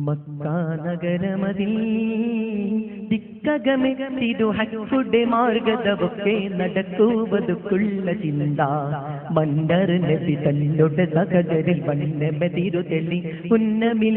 Mecca നഗരമതിൽ ദിക്കകമെ തിരുഹക്കുടെ മാർഗദവൊക്കെ നടക്കുവതുക്കുള്ള ചിന്ത മണ്ടർ നബി തന്നോട് സഹകരിൽ വന്നമ തിരുതെളി ഉന്നമിൽ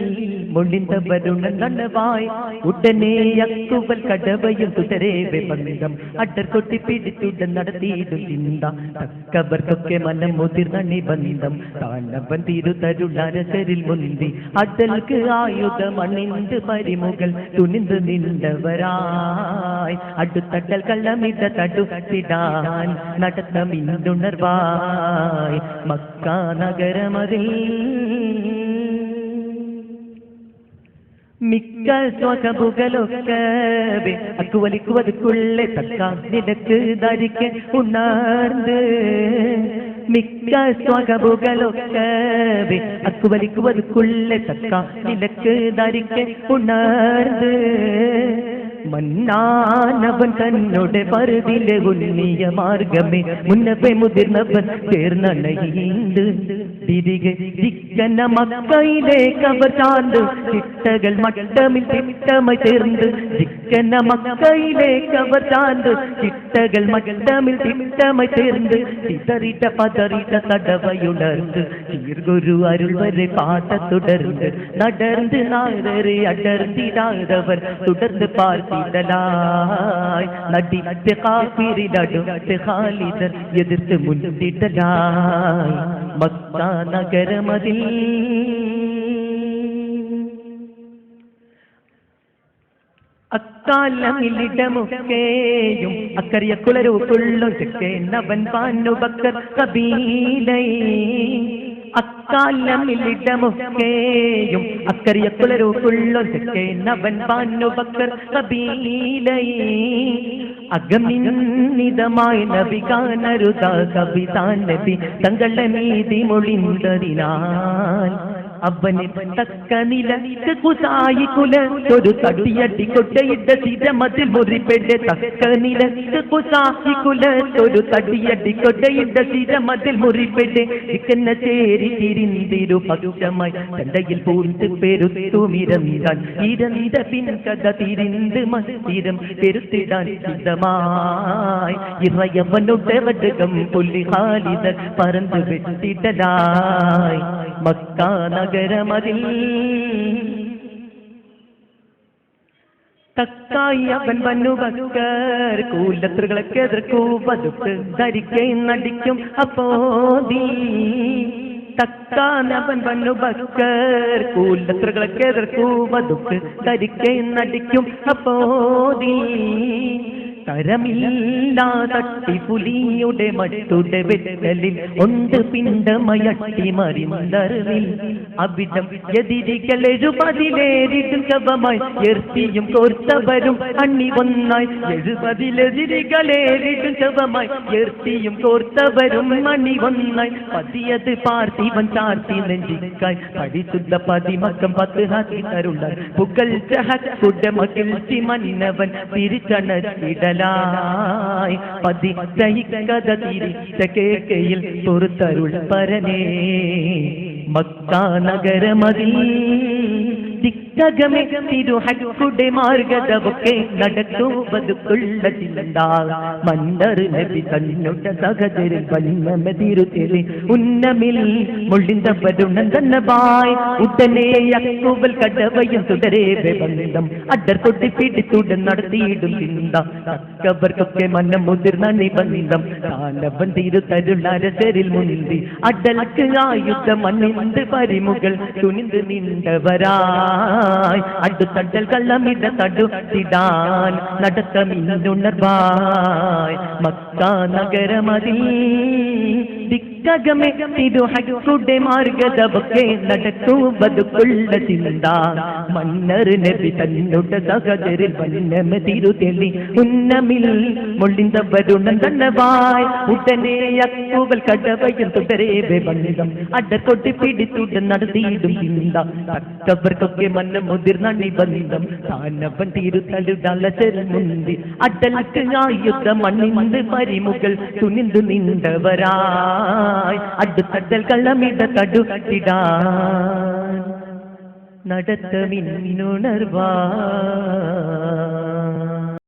മൊഴിന്തവരുണ നനവായി ഉടനെ അക്കുവൽ കടവയും തുടരേവെ ബന്ധം അഡർ കൊട്ടി പിടിച്ചുടൻ നടത്തിയിടും ചിന്ത തക്കവർക്കൊക്കെ മനം മുതിർന്ന നിബന്ധം താനവൻ തിരുതരുണരസരിൽ മുന്തി അടൽക്ക് ആയുധമണിന്ത് പരിമുകൾ തുണിந்து നിന്നവരായി അടുത്തട്ടൽ കള്ളമിട്ട തടുത്തിടാൻ നടത്തമിന്നുണർവായി മക്ക നഗരമതിൽ മിക്ക സ്വകബുകളൊക്കെ അക്കുവലിക്കുവതുക്കുള്ളെ തക്ക നിനക്ക് ധരിക്കാൻ ഉണർന്ന് മിക്ക സ്വകബുകളൊക്കെ അക്കുവലിക്കുവതുക്കുള്ളെ തക്ക നിനക്ക് ധരിക്കാൻ ഉണർന്ന് മന്നാനവൻ തന്നോടെ പരുതിലെ ഉന്നിയ മാർഗമേ മുന്നപ്പെ മുതിർന്നവൻ ചേർന്നണയിണ്ട് തിരികെ ചിക്കന മക്കയിലേക്ക് അവർ ചാർന്ന് ചിട്ടകൾ മട്ടമിൽ തിട്ടമായി ചേർന്ന് ചിക്കന മക്കയിലേക്ക് അവർ ചാർന്ന് ചിട്ടകൾ മട്ടമിൽ തിട്ടമായി ചേർന്ന് ചിതറിട്ട പതറിട്ട തടവയുണർന്ന് ചീർഗുരു അരുൾ വരെ പാട്ട തുടർന്ന് നടർന്ന് നാരരെ അടർത്തിടാതവർ തുടർന്ന് പാർത്തിടലായി നടിത്തെ കാപ്പിരിടടുത്ത് ഖാലിദർ എതിർത്ത് മുന്നിടലായി മക്ക നഗരമതിൽ അക്കാലമിലിടമൊക്കെയും അക്കറിയ കുളരൂക്കുള്ളൊക്കെ നവൻ പാനു ബക്കർ കബീലൈ അക്കാലമിലിടമൊക്കെയും അക്കറിയ കുളരൂക്കുള്ളൊക്കെ നവൻ പാനു ബക്കർ കബീലൈ അഗമിന്നിതമായി നബി കാനരുതാ കവിതാൻ നബി തങ്ങളുടെ നീതി മൊഴിന്തതിനാൽ അവന് തക്ക നിലക്ക് കുസായി കുല ഒരു തടിയടി കൊട്ടയിട്ട ചിരമതിൽ മുറിപ്പെട്ട് തക്ക നിലക്ക് കുസായി കുല ഒരു തടിയടി കൊട്ടയിട്ട ചിരമതിൽ മുറിപ്പെട്ട് ഇക്കന്ന ചേരി തിരിന്തിരു പക്ഷമായി തണ്ടയിൽ പൂർത്ത് പെരുത്തുമിരന്താൻ ഇരന്ത പിൻകഥ തിരിന്ത് മസ്തിരം പെരുത്തിടാൻ സിദ്ധമായി ഇറയവനുടവടകം പുല്ലി ഖാലിദർ പറന്ന് വെട്ടിടലായി മക്ക നഗരമതിൽ തക്കായി അവൻ വന്നു ബക്കർ കൂലത്രകളൊക്കെ എതിർക്കൂവതുക്ക് ധരിക്കേ നടിക്കും അപ്പോദീ തക്കാനവൻ വന്നു ബക്കർ കൂലത്രകളൊക്കെ എതിർക്കൂവതുക്ക് ധരിക്കേ നടിക്കും അപ്പോദീ തരമില്ലാ തട്ടി പുലിയുടെ മറ്റുടെ വെട്ടലിൽ ഉണ്ട് പിണ്ടമയട്ടി മറിന്തറിവിൽ അവിധം എതിരികളെഴുപതിലേരിടും ശവമായി എർത്തിയും കോർത്തവരും അണ്ണി ഒന്നായി 70 ശവമായി എർത്തിയും കോർത്തവരും അണ്ണി ഒന്നായി പതിയത് പാർത്തിവൻ ചാർത്തി നെഞ്ചിക്കായി പരിശുദ്ധ പതിമക്കം 10 ഹാത്തി തരുള്ള പുകൾ ചഹക്കുട മകിഴ്ചി മന്നവൻ തിരിച്ചണച്ചിടൽ പതി സഹിക്കഥ തിരിച്ച കേക്കയിൽ പുറത്തരുൾ പരനേ മക്ക നഗരമതിൽ ദിക്കകമെ തിരുഹക്കുടെ മാർഗദവൊക്കെ നടക്കുവതുക്കുള്ള ചിന്ത മണ്ടർ നബി തന്നോട്ട സഹചരിൽ വന്നമ തിരുതെളി ഉന്നമിൽ മൊഴിന്തവരുണ നനവായി ഉടനെ അക്കുവൽ കടവയും തുടരേവെ ബന്ധം അഡർ കൊട്ടി പിടിച്ചുടൻ നടത്തിയിടും ചിന്ത തക്കവർക്കൊക്കെ മനം മുതിർന്ന നിബന്ധം താനവൻ തിരുതരുളരസരിൽ മുന്തി അടൽക്ക് ആയുധം മണ്ണിന്ത് പരിമുകൾ തുണിந்து നിന്നവരായി അടുത്തടൽ കള്ളമിട തടുത്തിടാൻ നടത്തമിന്നുണർവായി മക്ക നഗരമതിൽ ദിക്കകമെ തിരുഹക്കുടെ മാർഗദവൊക്കെ നടക്കുവതുക്കുള്ള ചിന്ത മന്നർ നബി തന്നോട് സഹചരിൽ വന്നമ തിരുതെളി ഉന്നമിൽ മൊഴിന്തവരുണ നനവായി ഉടനെ അക്കുവൽ കടവയും തുടരേവെ ബന്ധം അഡർ കൊട്ടി പിടിച്ചുടൻ നടത്തിയിടും ചിന്ത തക്കവർക്കൊക്കെ മനം മുതിർന്ന നിബന്ധം താനവൻ തിരുതലുടലചരിൽ മുന്തി അടൽക്ക് ആയുധം മണ്ണിന്ത് പരിമുകൾ തുണിந்து നിന്നവരായി അടുത്തടൽ കള്ളമിട തടുത്തിടാൻ നടത്തമിന്നുണർവാ